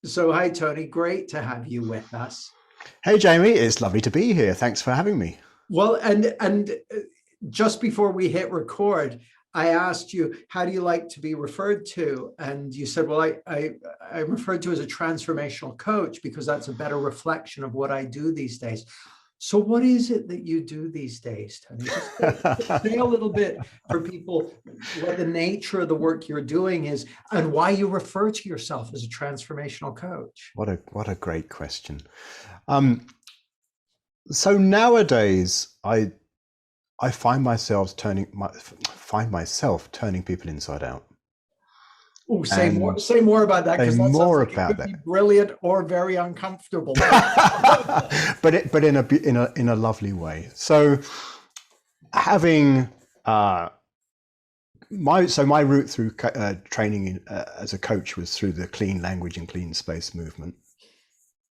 So, hi, Tony. Great to have you with us. Hey Jamie, it's lovely to be here. Thanks for having me. Well, and just before we hit record, I asked you, how do you like to be referred to? And you said, well, I'm referred to as a transformational coach because that's a better reflection of what I do these days. So what is it that you do these days, Tony? Just say a little bit for people what the nature of the work you're doing is and why you refer to yourself as a transformational coach. What a great question. So nowadays I find myself turning people inside out. Oh, say more about that, Say because that sounds more like it about could be that. brilliant or very uncomfortable. but in a lovely way. So having my route through training as a coach was through the clean language and clean space movement.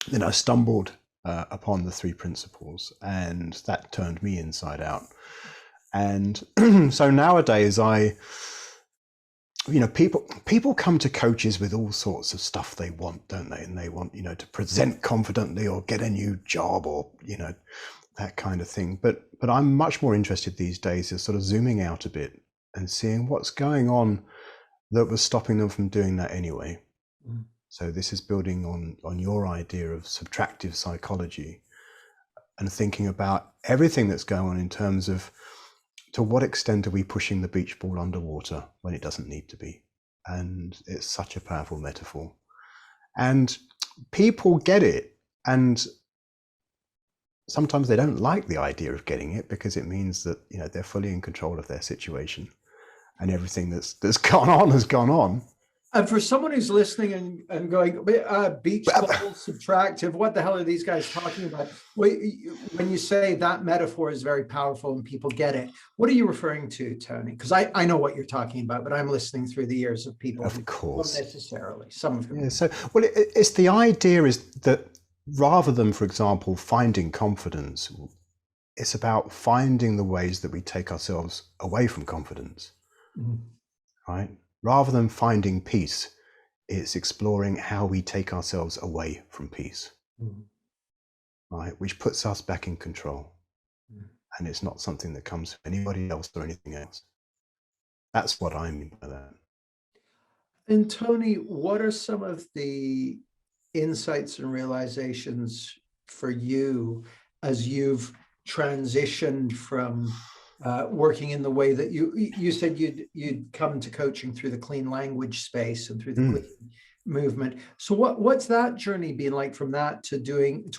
Then I stumbled upon the three principles, and that turned me inside out. And so nowadays people come to coaches with all sorts of stuff they want, don't they? And they want, to present confidently or get a new job or, that kind of thing. But I'm much more interested these days in sort of zooming out a bit and seeing what's going on that was stopping them from doing that anyway. Mm. So this is building on your idea of subtractive psychology and thinking about everything that's going on in terms of, to what extent are we pushing the beach ball underwater when it doesn't need to be? And it's such a powerful metaphor. And people get it. And sometimes they don't like the idea of getting it because it means that, they're fully in control of their situation and everything that's gone on has gone on. And for someone who's listening and going, beach ball, subtractive, what the hell are these guys talking about? When you say that metaphor is very powerful and people get it, what are you referring to, Tony? Because I know what you're talking about, but I'm listening through the ears of people of course. Not necessarily, some of them. Yeah, so, well, it's the idea is that rather than, for example, finding confidence, it's about finding the ways that we take ourselves away from confidence, right? Rather than finding peace, it's exploring how we take ourselves away from peace, right? Which puts us back in control. And it's not something that comes from anybody else or anything else. That's what I mean by that. And Tony, what are some of the insights and realizations for you as you've transitioned from working in the way that you said you'd come to coaching through the clean language space and through the clean movement. So what's that journey been like from that to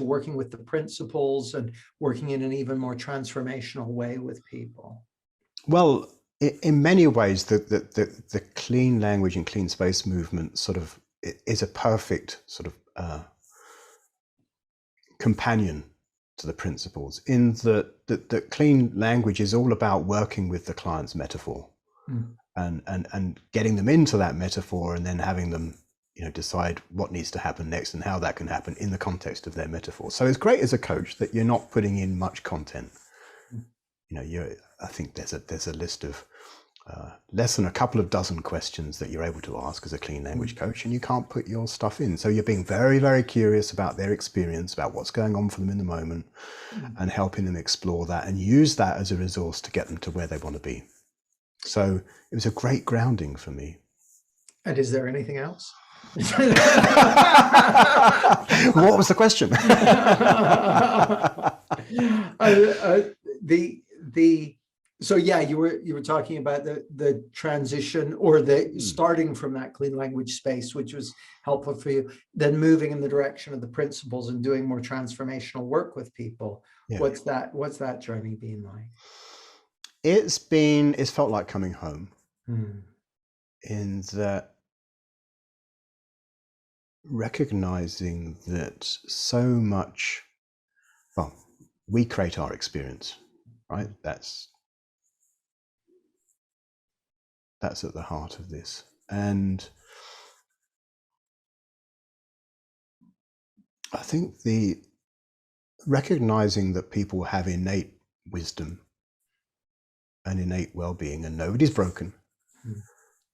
working with the principles and working in an even more transformational way with people? Well, in many ways, the clean language and clean space movement sort of is a perfect sort of companion to the principles, in that clean language is all about working with the client's metaphor and getting them into that metaphor and then having them decide what needs to happen next and how that can happen in the context of their metaphor. So it's great as a coach that you're not putting in much content. I think there's a list of less than a couple of dozen questions that you're able to ask as a clean language coach, and you can't put your stuff in. So you're being very, very curious about their experience, about what's going on for them in the moment, and helping them explore that and use that as a resource to get them to where they want to be. So it was a great grounding for me. And is there anything else? What was the question? So yeah, you were talking about the transition or the starting from that clean language space, which was helpful for you, then moving in the direction of the principles and doing more transformational work with people. Yeah. What's that journey been like? It's felt like coming home in that recognizing that so much, well, we create our experience, right? That's at the heart of this. And I think the recognizing that people have innate wisdom and innate well-being and nobody's broken,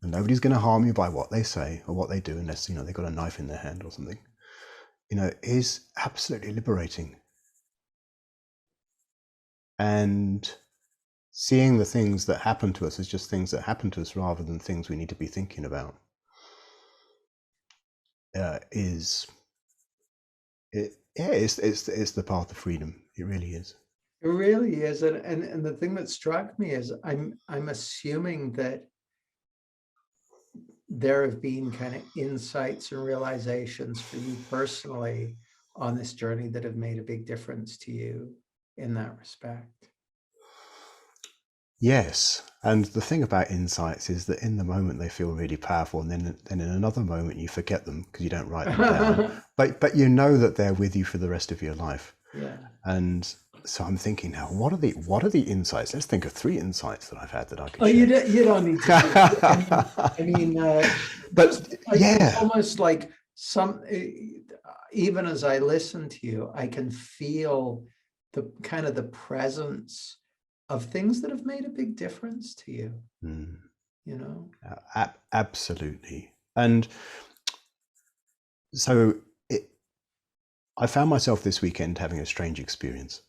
and nobody's going to harm you by what they say or what they do, unless, you know, they've got a knife in their hand or something, you know, is absolutely liberating. And seeing the things that happen to us as just things that happen to us rather than things we need to be thinking about is it, yeah, it's the path of freedom. It really is. It really is. And the thing that struck me is I'm assuming that there have been kind of insights and realizations for you personally on this journey that have made a big difference to you in that respect. Yes, and the thing about insights is that in the moment they feel really powerful, and then in another moment you forget them because you don't write them down. But you know that they're with you for the rest of your life. Yeah. And so I'm thinking now, what are the insights? Let's think of 3 insights that I've had that I could Oh, share. you don't need to. I mean, but like, yeah, almost like even as I listen to you, I can feel the kind of the presence of things that have made a big difference to you. You know? absolutely. And so I found myself this weekend having a strange experience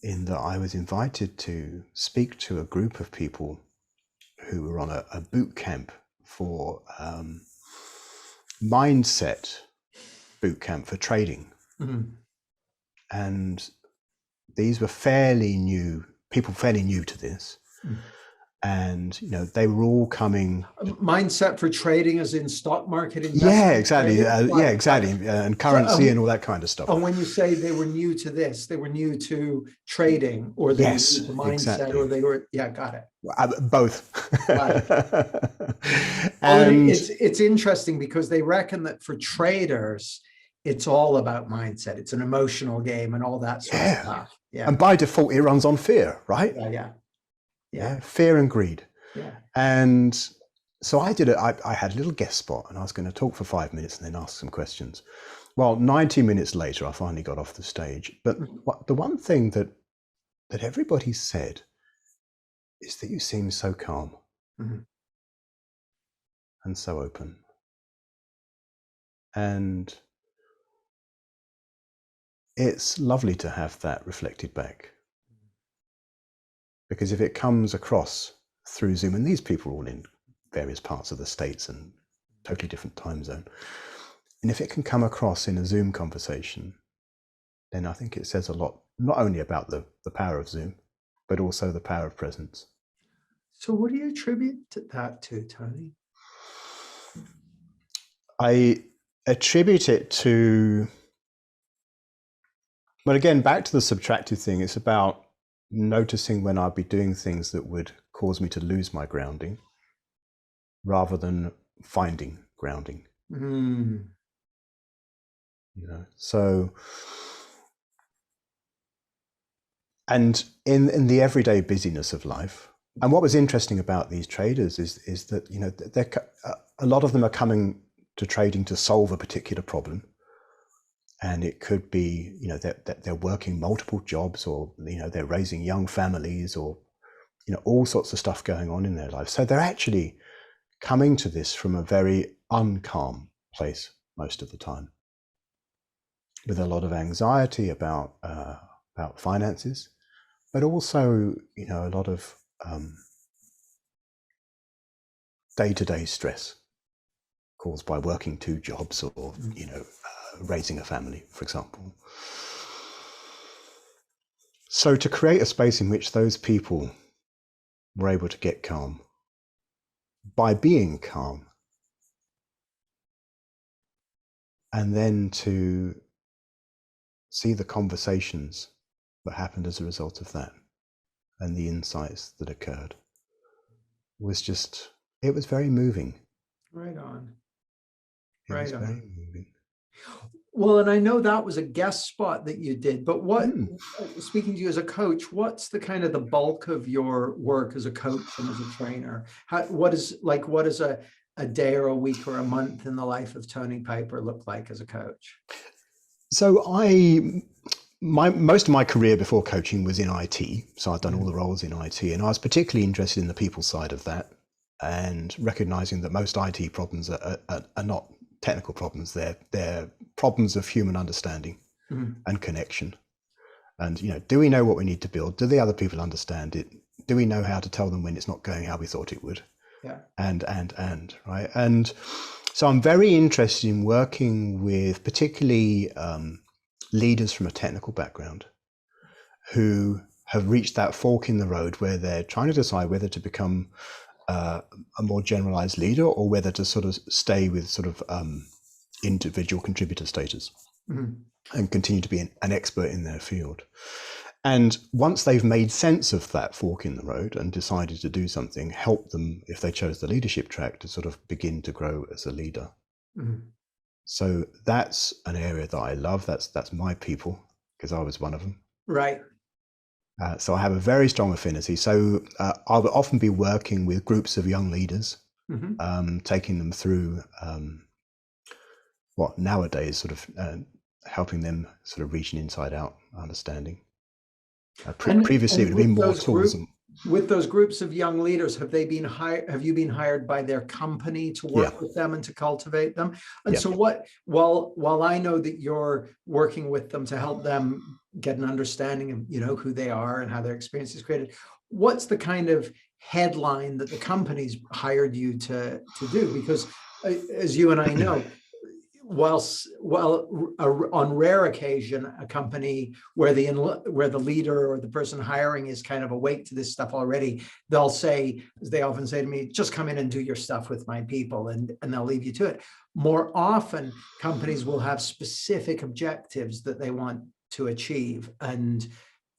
in that I was invited to speak to a group of people who were on a boot camp for mindset boot camp for trading. Mm-hmm. And these were fairly new to this. Mm. And, you know, they were all coming. Mindset for trading as in stock market investment. Yeah, exactly. Yeah, exactly. And currency so, and all that kind of stuff. And when you say they were new to this, they were new to trading, or they were new to mindset, exactly. Or they were, yeah, got it. Both. And it's interesting because they reckon that for traders, it's all about mindset. It's an emotional game and all that sort of stuff. Yeah. And by default, it runs on fear, right? Yeah. Fear and greed. Yeah. And so I did it. I had a little guest spot and I was going to talk for 5 minutes and then ask some questions. Well, 90 minutes later, I finally got off the stage. But the one thing that everybody said is that you seem so calm and so open. And it's lovely to have that reflected back. Because if it comes across through Zoom, and these people are all in various parts of the States and totally different time zone, and if it can come across in a Zoom conversation, then I think it says a lot, not only about the power of Zoom, but also the power of presence. So what do you attribute that to, Tony? I attribute it to, but again, back to the subtractive thing, it's about noticing when I'd be doing things that would cause me to lose my grounding rather than finding grounding. You know, so, and in the everyday busyness of life, and what was interesting about these traders is that, you know, a lot of them are coming to trading to solve a particular problem. And it could be, you know, that they're working multiple jobs, or, you know, they're raising young families, or, you know, all sorts of stuff going on in their lives. So they're actually coming to this from a very uncalm place most of the time, with a lot of anxiety about finances, but also, you know, a lot of day-to-day stress caused by working 2 jobs, or, you know, raising a family, for example. So to create a space in which those people were able to get calm by being calm, and then to see the conversations that happened as a result of that and the insights that occurred, was just, it was very moving. Right on. Very moving. Well, and I know that was a guest spot that you did, but what, speaking to you as a coach, what's the kind of the bulk of your work as a coach and as a trainer? What is a day or a week or a month in the life of Tony Piper look like as a coach? So most of my career before coaching was in IT. So I'd done all the roles in IT, and I was particularly interested in the people side of that. and recognizing that most IT problems are not technical problems. They're problems of human understanding and connection. And, do we know what we need to build? Do the other people understand it? Do we know how to tell them when it's not going how we thought it would? Yeah. And, right. And so I'm very interested in working with particularly leaders from a technical background who have reached that fork in the road where they're trying to decide whether to become a more generalized leader or whether to sort of stay with sort of individual contributor status and continue to be an expert in their field. And once they've made sense of that fork in the road and decided to do something, help them, if they chose the leadership track, to sort of begin to grow as a leader. So that's an area that I love. That's my people, because I was one of them. Right. So I have a very strong affinity. So I will often be working with groups of young leaders, taking them through what nowadays sort of helping them sort of reach an inside out understanding. Previously, it would have been more tools. With those groups of young leaders, have you been hired by their company to work with them and to cultivate them? And so while I know that you're working with them to help them get an understanding of, who they are and how their experience is created, what's the kind of headline that the company's hired you to do? Because as you and I know, on rare occasion, a company where the leader or the person hiring is kind of awake to this stuff already, they'll say, as they often say to me, just come in and do your stuff with my people, and they'll leave you to it. More often, companies will have specific objectives that they want to achieve, and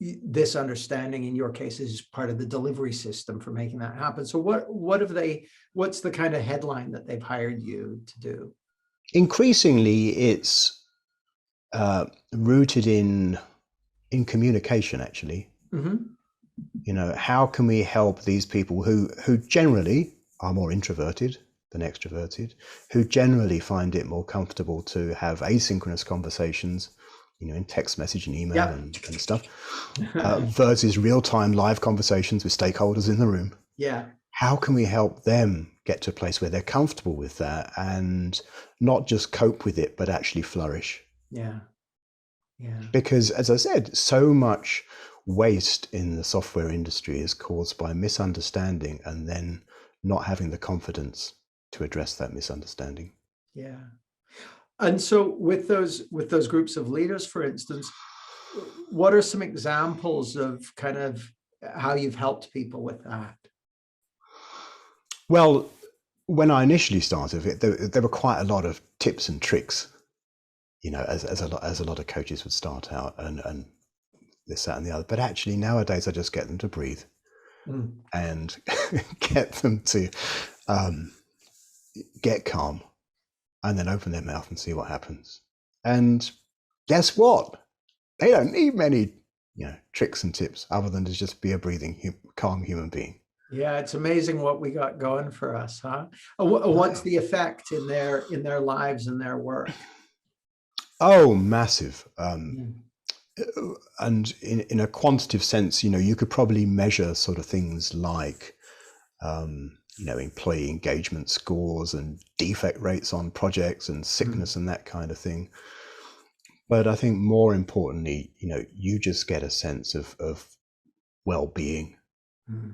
this understanding in your case is part of the delivery system for making that happen. So what's the kind of headline that they've hired you to do? Increasingly, it's rooted in communication, actually. How can we help these people who generally are more introverted than extroverted, who generally find it more comfortable to have asynchronous conversations, in text message and email and stuff, versus real-time live conversations with stakeholders in the room. How can we help them get to a place where they're comfortable with that and not just cope with it, but actually flourish? Because, as I said, so much waste in the software industry is caused by misunderstanding and then not having the confidence to address that misunderstanding. And so with those groups of leaders, for instance, what are some examples of kind of how you've helped people with that? Well, when I initially started it, there were quite a lot of tips and tricks, as a lot of coaches would start out and this, that, and the other. But actually, nowadays, I just get them to breathe and get them to get calm and then open their mouth and see what happens. And guess what? They don't need many, tricks and tips other than to just be a breathing, calm human being. It's amazing what we got going for us, huh? What's the effect in their lives and their work? Oh, massive. And in a quantitative sense, you could probably measure sort of things like, employee engagement scores and defect rates on projects and sickness and that kind of thing. But I think more importantly, you just get a sense of well-being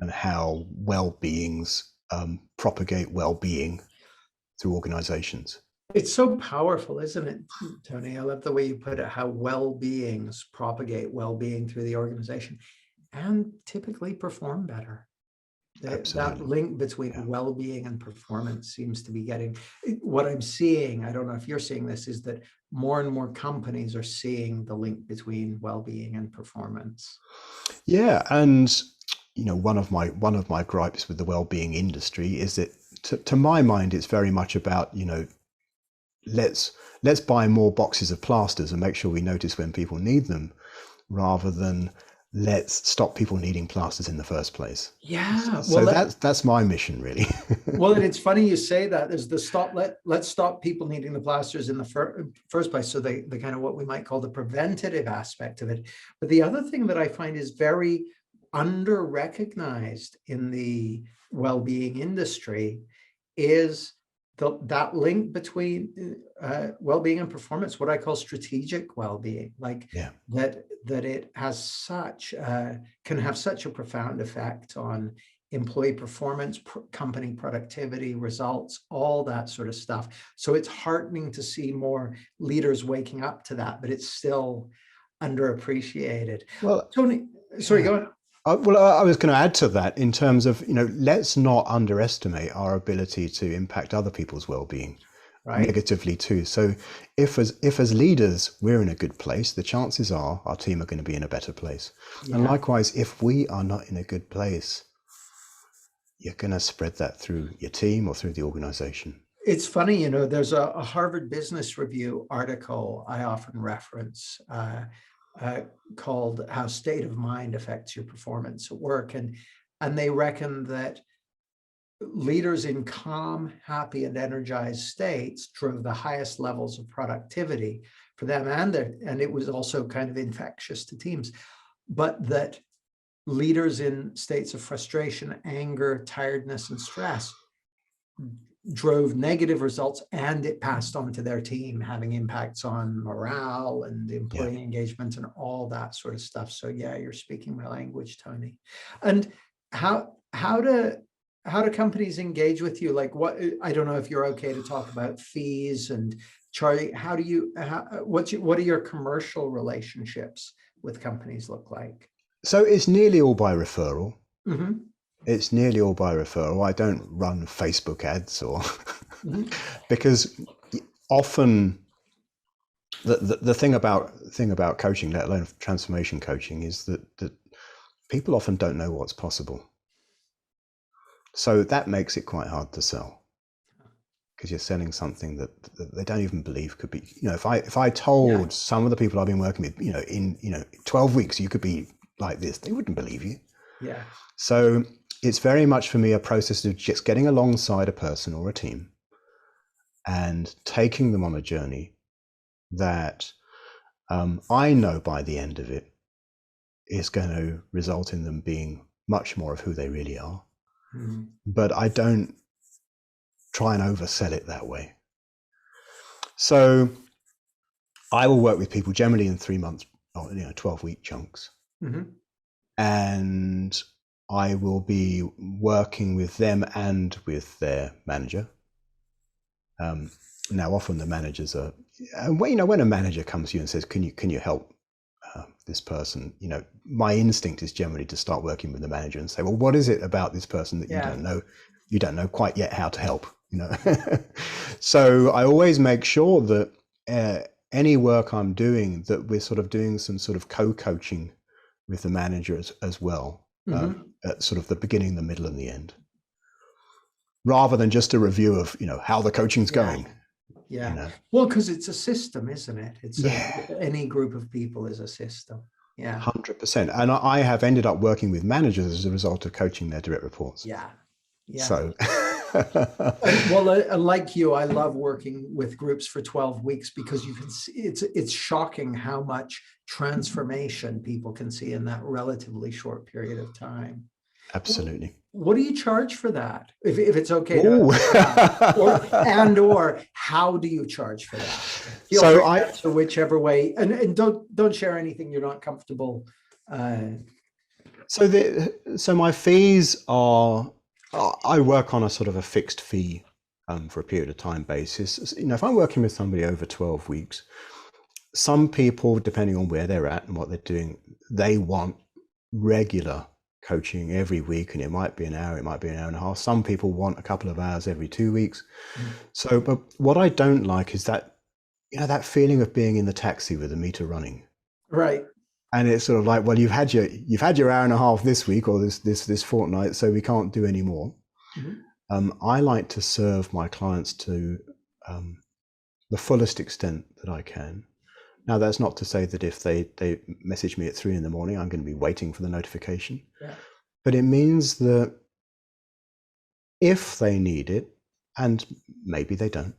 and how well-beings propagate well-being through organizations. It's so powerful, isn't it, Tony? I love the way you put it, how well-beings propagate well-being through the organization and typically perform better. That link between well-being and performance seems to be getting, what I'm seeing, I don't know if you're seeing this, is that more and more companies are seeing the link between well-being and performance. And one of my gripes with the well-being industry is that to my mind, it's very much about, let's buy more boxes of plasters and make sure we notice when people need them, rather than let's stop people needing plasters in the first place. So that's my mission, really. Well, and it's funny you say that. There's the let's stop people needing the plasters in the first place. So the kind of what we might call the preventative aspect of it. But the other thing that I find is very under-recognized in the well-being industry is that link between well-being and performance, what I call strategic well-being, like Yeah. that it has such can have such a profound effect on employee performance, company productivity, results, all that sort of stuff. So it's heartening to see more leaders waking up to that, but it's still underappreciated. Well, Tony, sorry, yeah. go on. Well, I was going to add to that in terms of, let's not underestimate our ability to impact other people's well-being Right? negatively too. So if as leaders we're in a good place, the chances are our team are going to be in a better place. And Yeah. likewise, if we are not in a good place, you're going to spread that through your team or through the organization. It's funny, there's a Harvard Business Review article I often reference called How State of Mind Affects Your Performance at Work. And they reckon that leaders in calm, happy, and energized states drove the highest levels of productivity for them, and it was also kind of infectious to teams. But that leaders in states of frustration, anger, tiredness, and stress drove negative results, and it passed on to their team, having impacts on morale and Yeah. employee engagement and all that sort of stuff. So yeah, you're speaking my language, Tony. And how do companies engage with you? Like, what, I don't know if you're okay to talk about fees and charging. What are your commercial relationships with companies look like? So it's nearly all by referral. Mm-hmm. It's nearly all by referral. I don't run Facebook ads or Mm-hmm. because often the thing about coaching, let alone transformation coaching, is that people often don't know what's possible. So that makes it quite hard to sell because you're selling something that they don't even believe could be. If I told some of the people I've been working with, in 12 weeks you could be like this, they wouldn't believe you. Yeah. So it's very much for me a process of just getting alongside a person or a team and taking them on a journey that I know by the end of it is going to result in them being much more of who they really are. Mm-hmm. But I don't try and oversell it that way. So I will work with people generally in 3 months, or 12-week chunks. Mm-hmm. And I will be working with them and with their manager. Now, often the managers are, when a manager comes to you and says, "Can you help this person?" My instinct is generally to start working with the manager and say, "Well, what is it about this person that you don't know? You don't know quite yet how to help." So I always make sure that any work I'm doing, that we're sort of doing some sort of co-coaching with the manager as well, mm-hmm. At sort of the beginning, the middle, and the end, rather than just a review of how the coaching's going. Yeah. Well, because it's a system, isn't it? It's any group of people is a system. Yeah. 100%. And I have ended up working with managers as a result of coaching their direct reports. Yeah. So. Well, like you, I love working with groups for 12 weeks because you can see it's shocking how much transformation people can see in that relatively short period of time. Absolutely. What do you charge for that? If it's okay to, or how do you charge for that? Feel free to answer whichever way, and don't share anything you're not comfortable. So my fees are, I work on a sort of a fixed fee for a period of time basis. If I'm working with somebody over 12 weeks, some people, depending on where they're at and what they're doing, they want regular coaching every week, and it might be an hour, it might be an hour and a half. Some people want a couple of hours every 2 weeks. So, but what I don't like is that, that feeling of being in the taxi with the meter running. Right. And it's sort of like, well, you've had your hour and a half this week or this fortnight, so we can't do any more. Mm-hmm. I like to serve my clients to the fullest extent that I can. Now, that's not to say that if they message me at 3 a.m, I'm going to be waiting for the notification. Yeah. But it means that if they need it, and maybe they don't,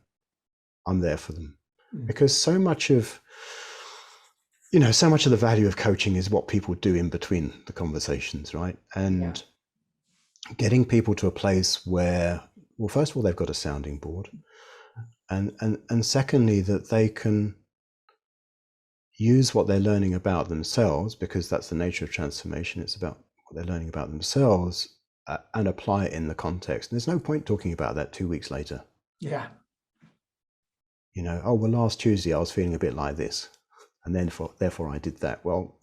I'm there for them. Because so much of the value of coaching is what people do in between the conversations, right? And getting people to a place where, well, first of all, they've got a sounding board, and secondly, that they can use what they're learning about themselves, because that's the nature of transformation. It's about what they're learning about themselves, and apply it in the context. And there's no point talking about that 2 weeks later. Yeah. You know, oh, well, last Tuesday I was feeling a bit like this, and then therefore I did that. Well,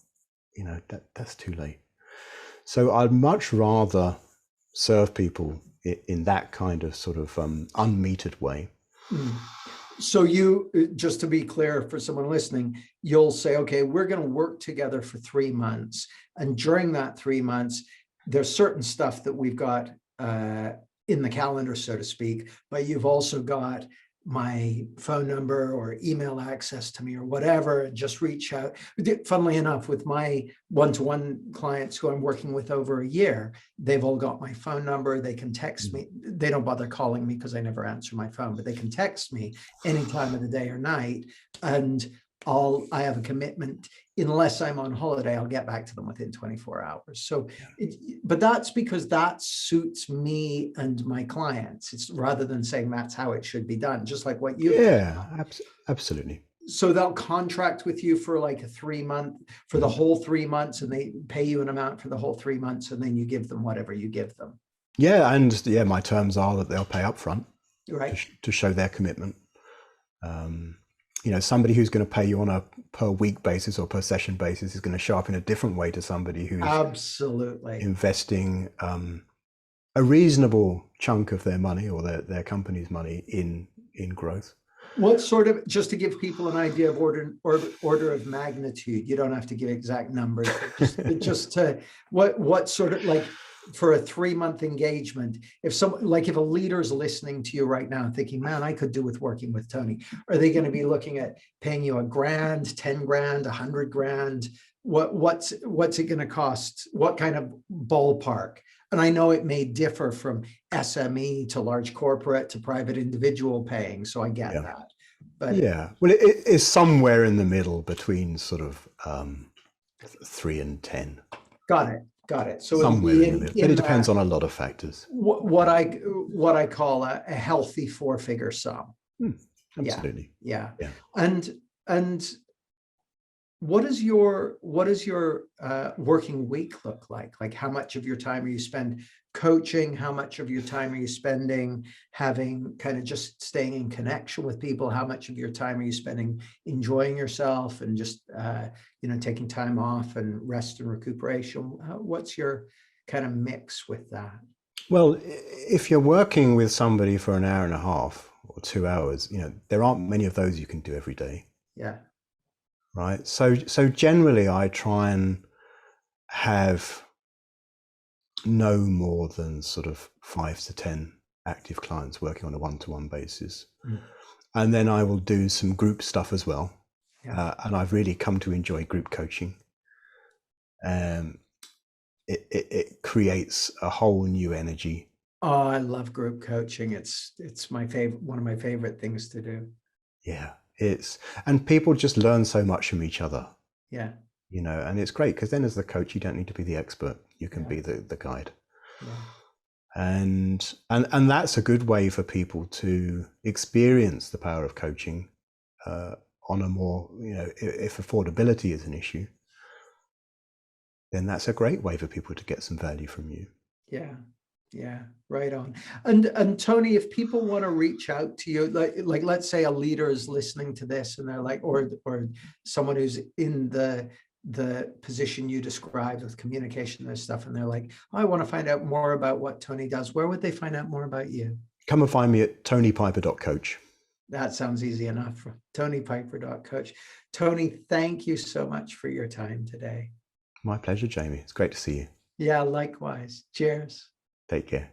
you know, that's too late. So I'd much rather serve people in that kind of sort of unmetered way. So you, just to be clear for someone listening, you'll say, okay, we're going to work together for 3 months. And during that 3 months, there's certain stuff that we've got in the calendar, so to speak, but you've also got my phone number or email access to me or whatever, and just reach out. Funnily enough, with my one-to-one clients who I'm working with over a year, they've all got my phone number. They can text me. They don't bother calling me because I never answer my phone, but they can text me any time of the day or night. And I have a commitment, unless I'm on holiday, I'll get back to them within 24 hours. So, but that's because that suits me and my clients. It's rather than saying that's how it should be done, just like what you. Yeah, absolutely. So they'll contract with you for like a 3 month, for the whole 3 months, and they pay you an amount for the whole 3 months, and then you give them whatever you give them. Yeah, and yeah, my terms are that they'll pay up front, right, to show their commitment. You know, somebody who's going to pay you on a per week basis or per session basis is going to show up in a different way to somebody who's absolutely investing a reasonable chunk of their money or their company's money in growth. What sort of, just to give people an idea of order of magnitude, you don't have to give exact numbers, but just to, what sort of, like, for a 3-month engagement, if a leader is listening to you right now thinking, man, I could do with working with Tony, are they going to be looking at paying you $1,000, 10 grand, 100 grand? What's it going to cost? What kind of ballpark? And I know it may differ from SME to large corporate to private individual paying, so I get that. But yeah, well, it is somewhere in the middle between sort of 3 and 10. Got it. So somewhere in the middle, but it depends on a lot of factors. What I call a healthy 4-figure sum. Absolutely. Yeah. And what does your working week look like? Like, how much of your time are you spend coaching? How much of your time are you spending having kind of just staying in connection with people? How much of your time are you spending enjoying yourself and just taking time off and rest and recuperation? What's your kind of mix with that? Well, if you're working with somebody for an hour and a half or 2 hours, there aren't many of those you can do every day. Yeah. Right. So generally I try and have no more than sort of 5 to 10 active clients working on a one-to-one basis. And then I will do some group stuff as well. And I've really come to enjoy group coaching. It creates a whole new energy. Oh, I love group coaching. It's my favorite, one of my favorite things to do. Yeah. And people just learn so much from each other. Yeah. And it's great because then as the coach, you don't need to be the expert. You can be the guide. Yeah. And that's a good way for people to experience the power of coaching on a more, if affordability is an issue, then that's a great way for people to get some value from you. Yeah, right on. And Tony, if people want to reach out to you, like let's say a leader is listening to this and they're like, or someone who's in the position you described with communication and stuff, and they're like, oh, I want to find out more about what Tony does. Where would they find out more about you? Come and find me at tonypiper.coach. That sounds easy enough. tonypiper.coach. Tony, thank you so much for your time today. My pleasure, Jamie. It's great to see you. Yeah, likewise. Cheers. Take care.